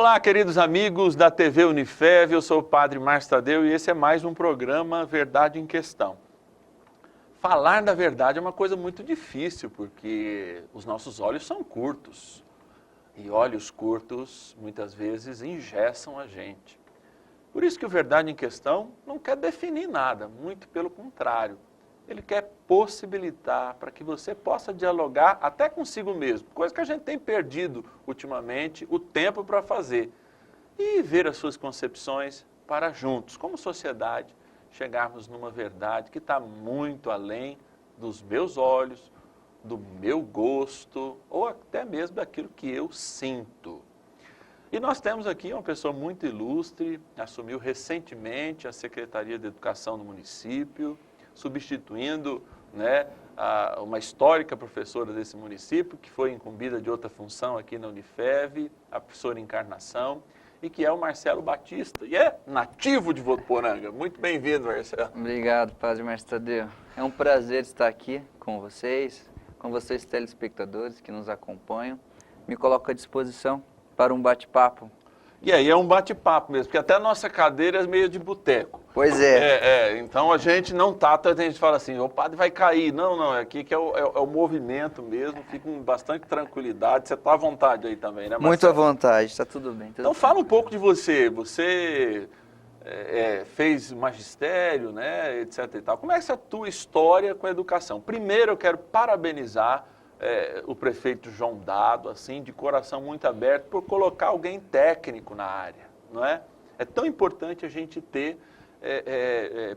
Olá, queridos amigos da TV Unifev, eu sou o Padre Márcio Tadeu e esse é mais um programa Verdade em Questão. Falar da verdade é uma coisa muito difícil, porque os nossos olhos são curtos. E olhos curtos, muitas vezes, engessam a gente. Por isso que o Verdade em Questão não quer definir nada, muito pelo contrário. Ele quer possibilitar para que você possa dialogar até consigo mesmo, coisa que a gente tem perdido ultimamente o tempo para fazer. E ver as suas concepções para juntos, como sociedade, chegarmos numa verdade que está muito além dos meus olhos, do meu gosto, ou até mesmo daquilo que eu sinto. E nós temos aqui uma pessoa muito ilustre, assumiu recentemente a Secretaria de Educação do município, substituindo uma histórica professora desse município, que foi incumbida de outra função aqui na Unifev, a professora Encarnação, e que é o Marcelo Batista, e é nativo de Votuporanga. Muito bem-vindo, Marcelo. Obrigado, Padre Márcio Tadeu. É um prazer estar aqui com vocês telespectadores que nos acompanham. Me coloco à disposição para um bate-papo. E aí é um bate-papo mesmo, porque até a nossa cadeira é meio de boteco. Pois é. Então a gente não tá, a gente fala assim, o padre vai cair. Não, é aqui que é o movimento mesmo, fica com bastante tranquilidade. Você está à vontade aí também, né, Marcelo? Muito à vontade, está tudo bem. Então fala um pouco de você. Você fez magistério, né, etc e tal. Como é essa tua história com a educação? Primeiro eu quero parabenizar o prefeito João Dado, assim, de coração muito aberto, por colocar alguém técnico na área, não é? É tão importante a gente ter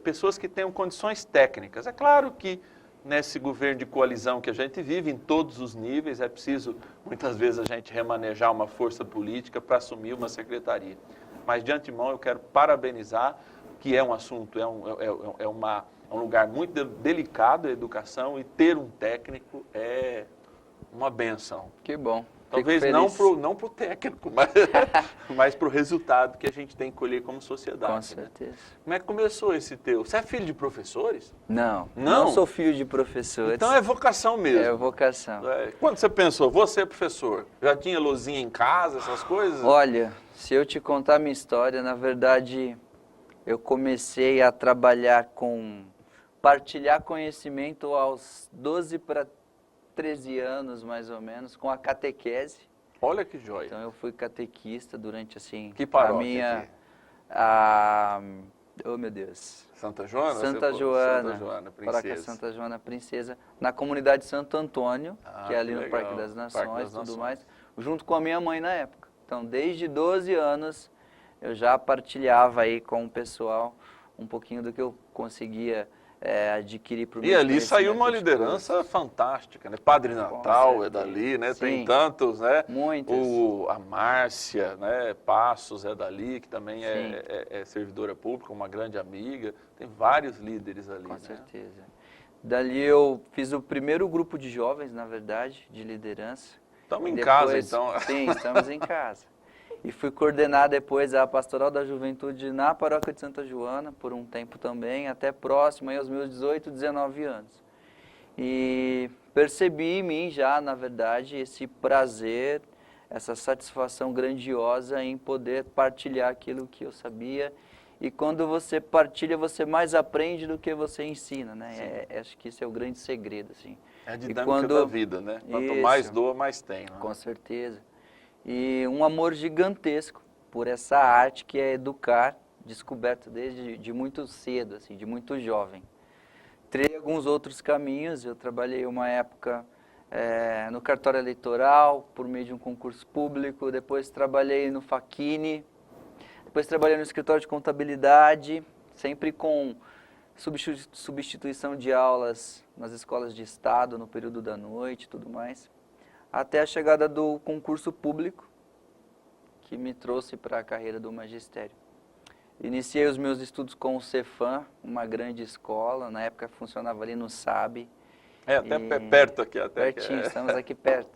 pessoas que tenham condições técnicas. É claro que nesse governo de coalizão que a gente vive, em todos os níveis, é preciso, muitas vezes, a gente remanejar uma força política para assumir uma secretaria. Mas, de antemão, eu quero parabenizar, que é um assunto, é um lugar muito delicado, a educação, e ter um técnico é uma benção. Que bom. Talvez não pro técnico, mas pro resultado que a gente tem que colher como sociedade. Com certeza. Né? Como é que começou esse teu? Você é filho de professores? Não sou filho de professores. Então é vocação mesmo. É vocação. Quando você pensou, você é professor, já tinha luzinha em casa, essas coisas? Olha, se eu te contar a minha história, na verdade, eu comecei a trabalhar partilhar conhecimento aos 12 para 13 anos, mais ou menos, com a catequese. Olha que joia. Então, eu fui catequista durante, assim, que paróquia oh, meu Deus. Santa Joana? Santa Joana, Princesa. Santa Joana Princesa, na comunidade Santo Antônio, que é ali no Parque das Nações e tudo mais, junto com a minha mãe na época. Então, desde 12 anos, eu já partilhava aí com o pessoal um pouquinho do que eu conseguia adquirir para o meu. E ali saiu uma liderança fantástica, né? Padre Natal é dali, né? Sim. Tem tantos, né? Muitos. A Márcia, né? Passos é dali, que também é servidora pública, uma grande amiga. Tem vários líderes ali, Com né? certeza. Dali eu fiz o primeiro grupo de jovens, na verdade, de liderança. Estamos em casa, então. Sim, estamos em casa. E fui coordenar depois a Pastoral da Juventude na Paróquia de Santa Joana, por um tempo também, até próximo aí aos meus 18, 19 anos. E percebi em mim já, na verdade, esse prazer, essa satisfação grandiosa em poder partilhar aquilo que eu sabia. E quando você partilha, você mais aprende do que você ensina, né? Acho que esse é o grande segredo, assim. É a dinâmica da vida, né? Quanto mais doa, mais tem. Né? Com certeza. E um amor gigantesco por essa arte que é educar, descoberto desde muito cedo, assim, de muito jovem. Trilhei alguns outros caminhos, eu trabalhei uma época no cartório eleitoral, por meio de um concurso público, depois trabalhei no Facchini, depois trabalhei no escritório de contabilidade, sempre com substituição de aulas nas escolas de estado, no período da noite e tudo mais. Até a chegada do concurso público, que me trouxe para a carreira do magistério. Iniciei os meus estudos com o Cefam, uma grande escola, na época funcionava ali no SAB. Até perto aqui. Pertinho, estamos aqui perto.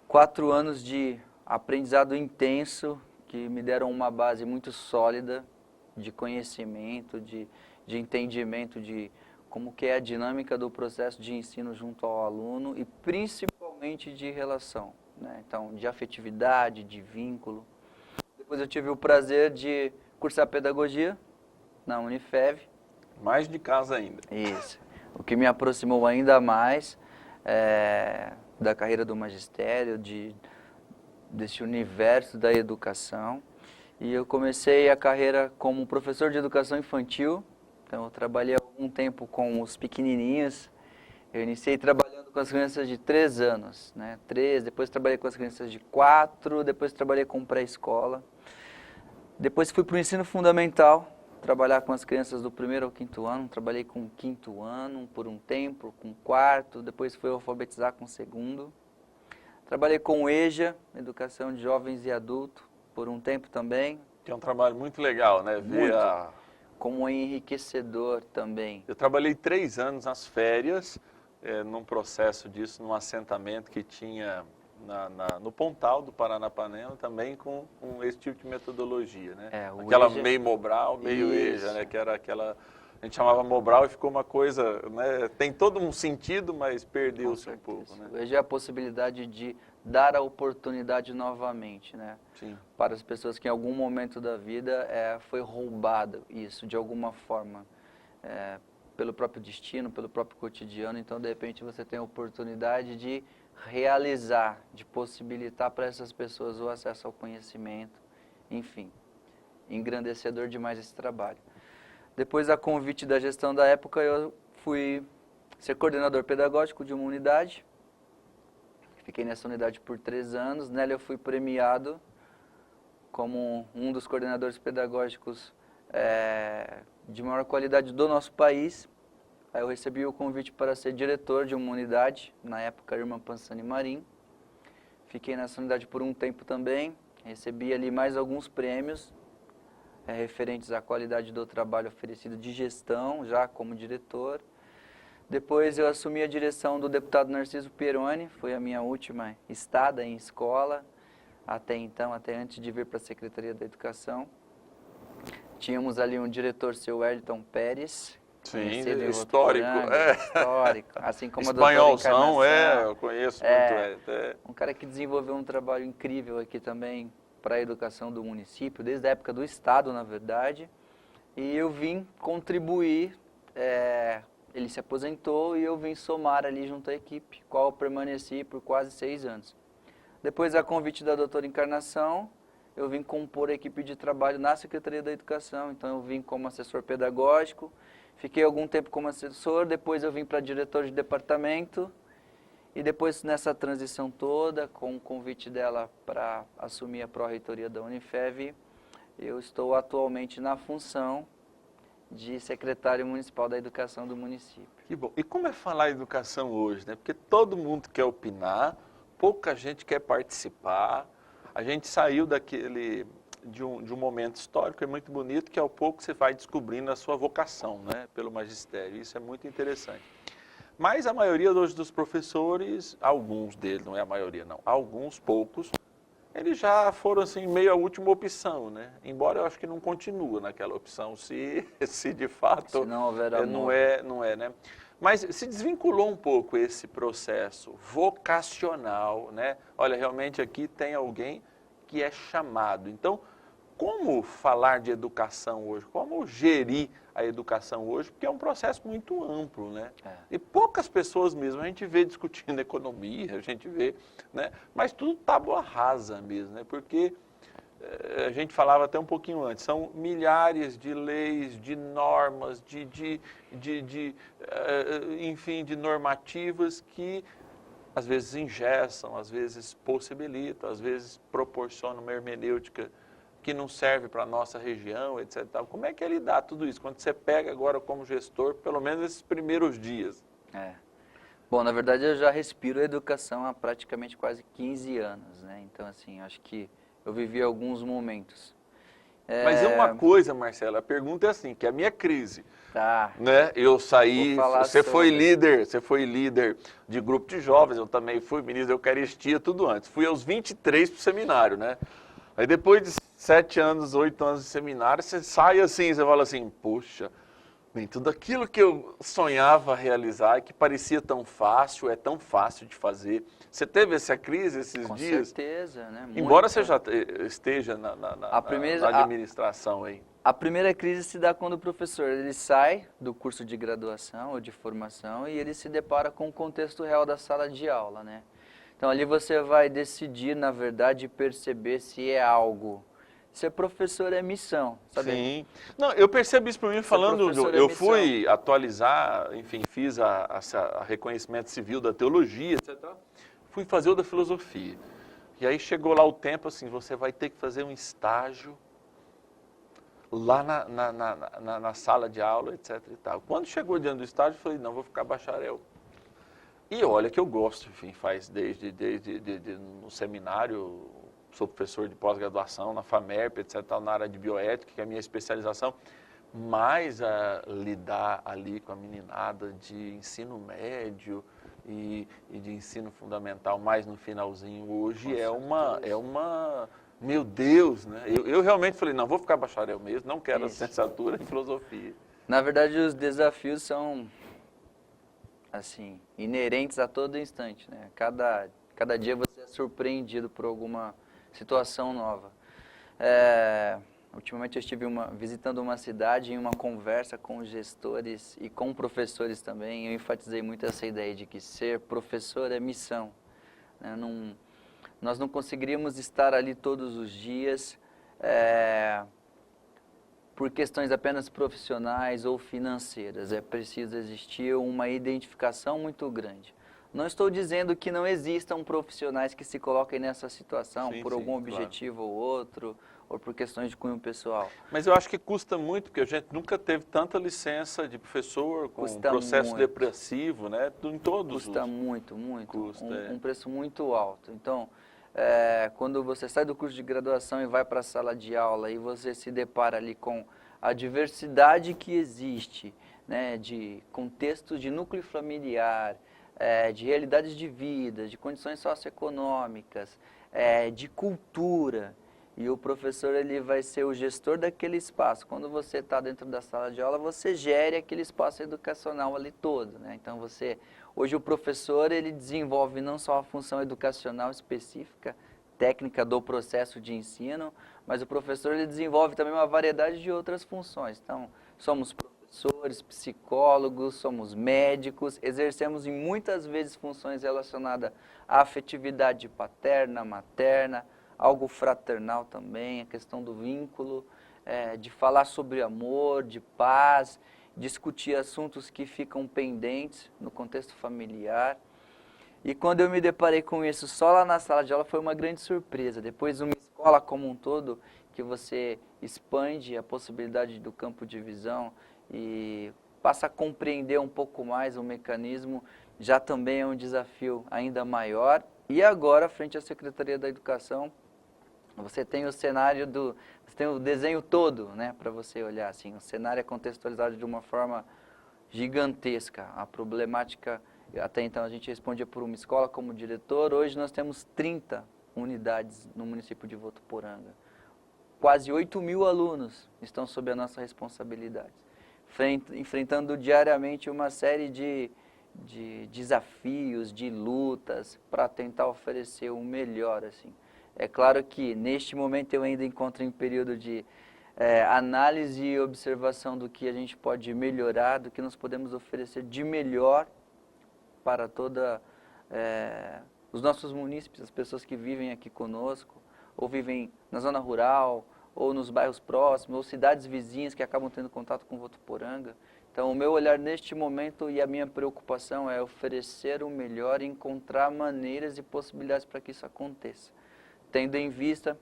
4 anos de aprendizado intenso, que me deram uma base muito sólida de conhecimento, de entendimento de como que é a dinâmica do processo de ensino junto ao aluno e principalmente de relação, né? Então, de afetividade, de vínculo. depois eu tive o prazer de cursar pedagogia na Unifev. Mais de casa ainda. Isso. O que me aproximou ainda mais da carreira do magistério, desse universo da educação. E eu comecei a carreira como professor de educação infantil. Então eu trabalhei algum tempo com os pequenininhos. Eu iniciei trabalhando com as crianças de 3 anos, né? 3, depois trabalhei com as crianças de 4, depois trabalhei com pré-escola. Depois fui para o ensino fundamental, trabalhar com as crianças do 1º ao 5º ano. Trabalhei com o 5º ano por um tempo, com o 4º, depois fui alfabetizar com o 2º. Trabalhei com o EJA, Educação de Jovens e Adultos, por um tempo também. Que é um trabalho muito legal, né? Muito. Como enriquecedor também. Eu trabalhei 3 anos nas férias, num processo disso, num assentamento que tinha no Pontal do Paranapanema, também com esse tipo de metodologia, né? Aquela EJA, meio Mobral, meio isso. EJA, né? Que era aquela... A gente chamava Mobral e ficou uma coisa, né? Tem todo um sentido, mas perdeu-se um pouco, né? O EJA é a possibilidade de dar a oportunidade novamente, né? Sim. Para as pessoas que em algum momento da vida foi roubado isso, de alguma forma, pelo próprio destino, pelo próprio cotidiano. Então, de repente, você tem a oportunidade de realizar, de possibilitar para essas pessoas o acesso ao conhecimento, enfim, engrandecedor demais esse trabalho. Depois, a convite da gestão da época, eu fui ser coordenador pedagógico de uma unidade. Fiquei nessa unidade por 3 anos. Nela eu fui premiado como um dos coordenadores pedagógicos de maior qualidade do nosso país. Aí eu recebi o convite para ser diretor de uma unidade, na época Irmã Pansani Marim. Fiquei nessa unidade por um tempo também. Recebi ali mais alguns prêmios referentes à qualidade do trabalho oferecido de gestão, já como diretor. Depois eu assumi a direção do deputado Narciso Pieroni, foi a minha última estada em escola, até então, até antes de vir para a Secretaria da Educação. Tínhamos ali um diretor, seu Wellington Pérez. Sim, histórico. Histórico, assim como Espanholzão, eu conheço muito. Um cara que desenvolveu um trabalho incrível aqui também para a educação do município, desde a época do Estado, na verdade. E eu vim contribuir, ele se aposentou e eu vim somar ali junto à equipe, qual eu permaneci por quase 6 anos. Depois, a convite da doutora Encarnação, eu vim compor a equipe de trabalho na Secretaria da Educação. Então, eu vim como assessor pedagógico, fiquei algum tempo como assessor, depois eu vim para diretor de departamento. E depois, nessa transição toda, com o convite dela para assumir a pró-reitoria da Unifev, eu estou atualmente na função de secretário municipal da educação do município. Que bom. E como é falar educação hoje, né? Porque todo mundo quer opinar, pouca gente quer participar. A gente saiu de um momento histórico, é muito bonito, que ao pouco você vai descobrindo a sua vocação, né? Pelo magistério. Isso é muito interessante. Mas a maioria hoje dos professores, alguns deles, não é a maioria não, alguns, poucos, eles já foram assim meio a última opção, né? Embora eu acho que não continua naquela opção, se de fato se não houver amor. não é, né? Mas se desvinculou um pouco esse processo vocacional, né? Olha, realmente aqui tem alguém que é chamado. Então, como falar de educação hoje? Como gerir a educação hoje? Porque é um processo muito amplo, né? E poucas pessoas mesmo, a gente vê discutindo economia, a gente vê, né? Mas tudo tábua rasa mesmo, né? Porque a gente falava até um pouquinho antes, são milhares de leis, de normas, enfim, de normativas que às vezes engessam, às vezes possibilitam, às vezes proporcionam uma hermenêutica que não serve para a nossa região, etc. Como é que é lidar tudo isso? Quando você pega agora como gestor, pelo menos esses primeiros dias. Bom, na verdade eu já respiro a educação há praticamente quase 15 anos, né? Então, assim, acho que eu vivi alguns momentos. Mas é uma coisa, Marcelo, a pergunta é assim, que é a minha crise. Tá. Né? Eu saí, você foi líder de grupo de jovens, eu também fui ministro da Eucaristia, tudo antes. Fui aos 23 para o seminário, né? Aí depois de 7 anos, 8 anos de seminário, você sai assim, você fala assim, poxa, bem, tudo aquilo que eu sonhava realizar, que parecia tão fácil, é tão fácil de fazer. Você teve essa crise esses Com dias? certeza, né? Embora Muita. você já esteja A primeira, na administração aí. a primeira crise se dá quando o professor ele sai do curso de graduação ou de formação e ele se depara com o contexto real da sala de aula, né? Então ali você vai decidir, na verdade, perceber se é algo. Ser professor é missão, sabe? Sim. Não, eu percebo isso por mim falando, professor é eu missão. fui atualizar, enfim, fiz a reconhecimento civil da teologia, etc. Fui fazer o da filosofia. E aí chegou lá o tempo, assim, você vai ter que fazer um estágio lá na sala de aula, etc. E tal. Quando chegou diante do estágio, eu falei, não, vou ficar bacharel. E olha que eu gosto, enfim, faz desde no seminário, sou professor de pós-graduação na FAMERP, etc., na área de bioética, que é a minha especialização, mas lidar ali com a meninada de ensino médio e de ensino fundamental, mais no finalzinho hoje, meu Deus, né? Eu realmente falei, não, vou ficar bacharel mesmo, não quero a licenciatura em filosofia. Na verdade, os desafios são, assim, inerentes a todo instante, né? Cada dia você é surpreendido por alguma situação nova. Ultimamente eu estive visitando uma cidade em uma conversa com gestores e com professores também. Eu enfatizei muito essa ideia de que ser professor é missão, né? Nós não conseguiríamos estar ali todos os dias por questões apenas profissionais ou financeiras. É preciso existir uma identificação muito grande. Não estou dizendo que não existam profissionais que se coloquem nessa situação por algum objetivo ou outro, ou por questões de cunho pessoal. Mas eu acho que custa muito, porque a gente nunca teve tanta licença de professor com processo depressivo, né? Em todos Custa os... muito. Custa, Um preço muito alto. Então, quando você sai do curso de graduação e vai para a sala de aula e você se depara ali com a diversidade que existe, né, de contextos de núcleo familiar, de realidades de vida, de condições socioeconômicas, de cultura, e o professor ele vai ser o gestor daquele espaço. Quando você está dentro da sala de aula, você gere aquele espaço educacional ali todo, né? Então hoje o professor ele desenvolve não só a função educacional específica, técnica do processo de ensino, mas o professor ele desenvolve também uma variedade de outras funções. Então, somos professores, psicólogos, somos médicos, exercemos em muitas vezes funções relacionadas à afetividade paterna, materna, algo fraternal também, a questão do vínculo, de falar sobre amor, de paz, discutir assuntos que ficam pendentes no contexto familiar. E quando eu me deparei com isso só lá na sala de aula foi uma grande surpresa. Depois uma escola como um todo, que você expande a possibilidade do campo de visão e passa a compreender um pouco mais o mecanismo, já também é um desafio ainda maior. E agora, frente à Secretaria da Educação, você tem o cenário você tem o desenho todo, né, para você olhar assim. O cenário é contextualizado de uma forma gigantesca. A problemática, até então a gente respondia por uma escola como diretor, hoje nós temos 30 unidades no município de Votuporanga. Quase 8.000 alunos estão sob a nossa responsabilidade, enfrentando diariamente uma série de desafios, de lutas para tentar oferecer o melhor, assim. É claro que neste momento eu ainda encontro em período de análise e observação do que a gente pode melhorar, do que nós podemos oferecer de melhor para os nossos munícipes, as pessoas que vivem aqui conosco, ou vivem na zona rural, ou nos bairros próximos, ou cidades vizinhas que acabam tendo contato com Votuporanga. Então, o meu olhar neste momento e a minha preocupação é oferecer o melhor e encontrar maneiras e possibilidades para que isso aconteça, tendo em vista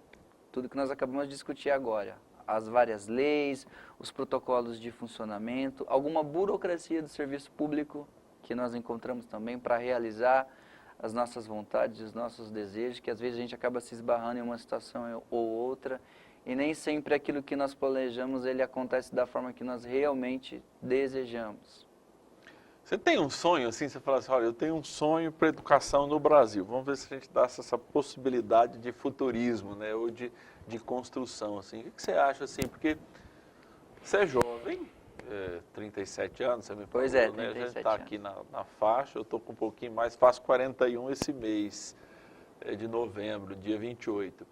tudo que nós acabamos de discutir agora, as várias leis, os protocolos de funcionamento, alguma burocracia do serviço público que nós encontramos também para realizar as nossas vontades, os nossos desejos, que às vezes a gente acaba se esbarrando em uma situação ou outra, e nem sempre aquilo que nós planejamos ele acontece da forma que nós realmente desejamos. Você tem um sonho assim, você fala assim, olha, eu tenho um sonho para a educação no Brasil. Vamos ver se a gente dá essa possibilidade de futurismo, né, ou de construção, assim. O que você acha, assim, porque você é jovem, 37 anos, você me falou, Pois é, né? A gente 37 está aqui na faixa, eu estou com um pouquinho mais, faço 41 esse mês de novembro, dia 28.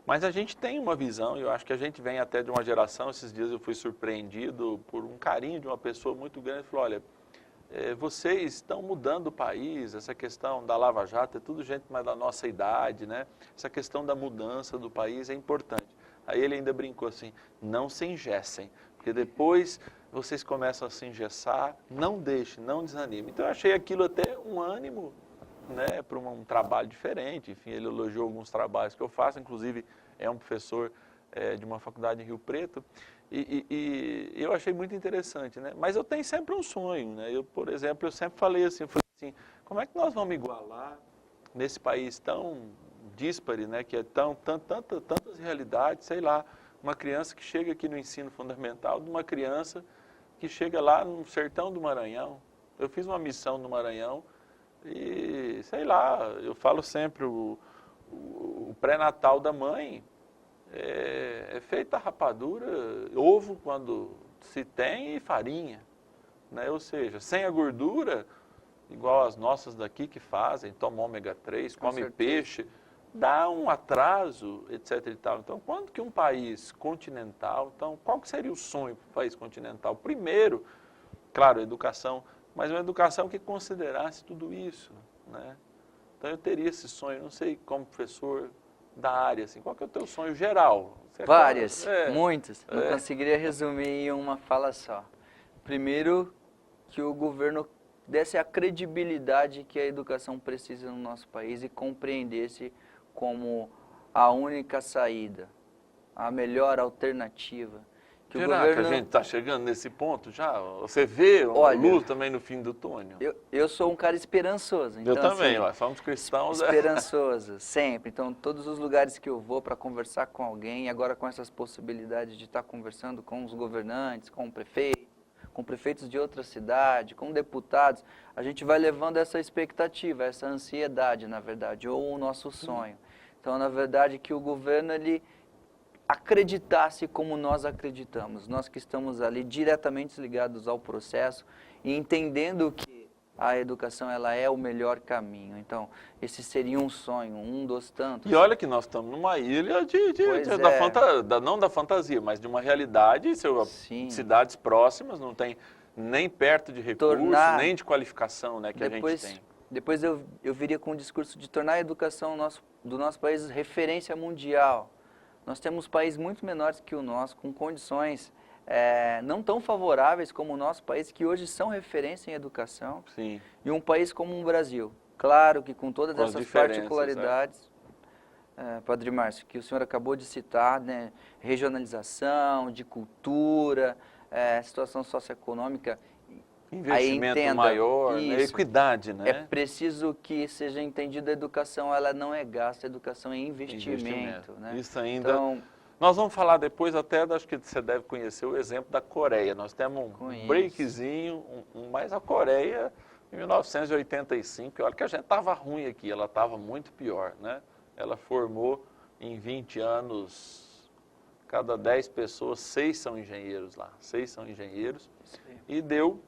Mas a gente tem uma visão, e eu acho que a gente vem até de uma geração, esses dias eu fui surpreendido por um carinho de uma pessoa muito grande, falou, olha, vocês estão mudando o país, essa questão da Lava Jato, é tudo gente mais da nossa idade, né? Essa questão da mudança do país é importante. Aí ele ainda brincou assim, não se engessem, porque depois vocês começam a se engessar, não deixem, não desanimem. Então eu achei aquilo até um ânimo, né, para um trabalho diferente. Enfim, ele elogiou alguns trabalhos que eu faço, inclusive é um professor de uma faculdade em Rio Preto, e eu achei muito interessante, né? Mas eu tenho sempre um sonho, né? Eu, por exemplo, eu sempre falei assim, como é que nós vamos igualar nesse país tão díspare, né? Que é tantas realidades, sei lá, uma criança que chega aqui no ensino fundamental, de uma criança que chega lá no sertão do Maranhão. Eu fiz uma missão no Maranhão e, sei lá, eu falo sempre, o pré-natal da mãe é feita a rapadura, ovo quando se tem e farinha, né? Ou seja, sem a gordura, igual as nossas daqui que fazem, tomam ômega 3, comem peixe, dá um atraso, etc. e tal. Então, quando que um país continental, então, qual que seria o sonho para o país continental? Primeiro, claro, educação, mas uma educação que considerasse tudo isso, né? Então, eu teria esse sonho, não sei, como professor da área, assim, qual que é o teu sonho geral? Várias, muitas. Não conseguiria resumir em uma fala só. Primeiro, que o governo desse a credibilidade que a educação precisa no nosso país e compreendesse como a única saída, a melhor alternativa. Que Será o governo... que a gente está chegando nesse ponto já? Você vê luz também no fim do túnel? Eu sou um cara esperançoso. Então, eu também, assim, somos cristãos. Esperançoso, sempre. Então, todos os lugares que eu vou para conversar com alguém, agora com essas possibilidades de estar conversando com os governantes, com o prefeito, com prefeitos de outra cidade, com deputados, a gente vai levando essa expectativa, essa ansiedade, na verdade, ou o nosso sonho. Então, na verdade, que o governo, ele acreditasse como nós acreditamos, nós que estamos ali diretamente ligados ao processo e entendendo que a educação ela é o melhor caminho. Então, esse seria um sonho, um dos tantos. E olha que nós estamos numa ilha não da fantasia, mas de uma realidade, cidades próximas, não tem nem perto de recurso, nem de qualificação, né, que a gente tem. Depois eu viria com o discurso de tornar a educação do nosso país referência mundial. Nós temos países muito menores que o nosso, com condições não tão favoráveis como o nosso país, que hoje são referência em educação. Sim. E um país como o Brasil. Claro que com todas essas particularidades, Padre Márcio, que o senhor acabou de citar, né, regionalização, de cultura, situação socioeconômica, investimento maior, né? Equidade, né? É preciso que seja entendido a educação, ela não é gasto, a educação é investimento. Né? Isso ainda. Então, nós vamos falar depois até, acho que você deve conhecer o exemplo da Coreia. Nós temos um breakzinho, mas a Coreia, em 1985, olha que a gente estava ruim aqui, ela estava muito pior, né? Ela formou em 20 anos, cada 10 pessoas, 6 são engenheiros lá, 6 são engenheiros, e deu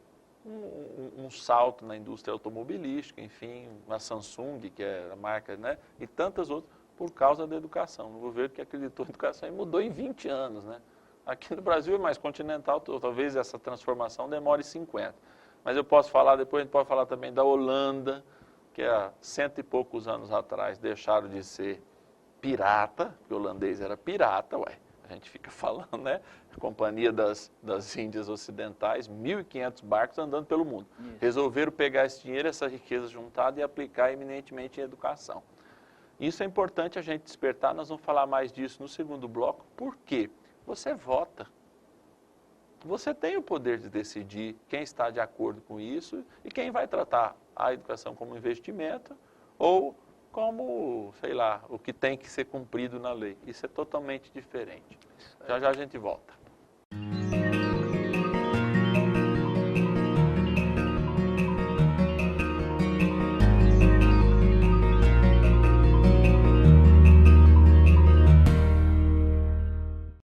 um salto na indústria automobilística, enfim, a Samsung, que é a marca, né? E tantas outras, por causa da educação. O governo que acreditou na educação e mudou em 20 anos, né? Aqui no Brasil é mais continental, talvez essa transformação demore 50. Mas eu posso falar, depois a gente pode falar também da Holanda, que há 100 e poucos anos atrás deixaram de ser pirata, porque o holandês era pirata, a gente fica falando, né? A Companhia das Índias Ocidentais, 1.500 barcos andando pelo mundo. Isso. Resolveram pegar esse dinheiro, essa riqueza juntada e aplicar eminentemente em educação. Isso é importante a gente despertar, nós vamos falar mais disso no segundo bloco. Por quê? Você vota. Você tem o poder de decidir quem está de acordo com isso e quem vai tratar a educação como investimento ou como, sei lá, o que tem que ser cumprido na lei. Isso é totalmente diferente. Já já a gente volta.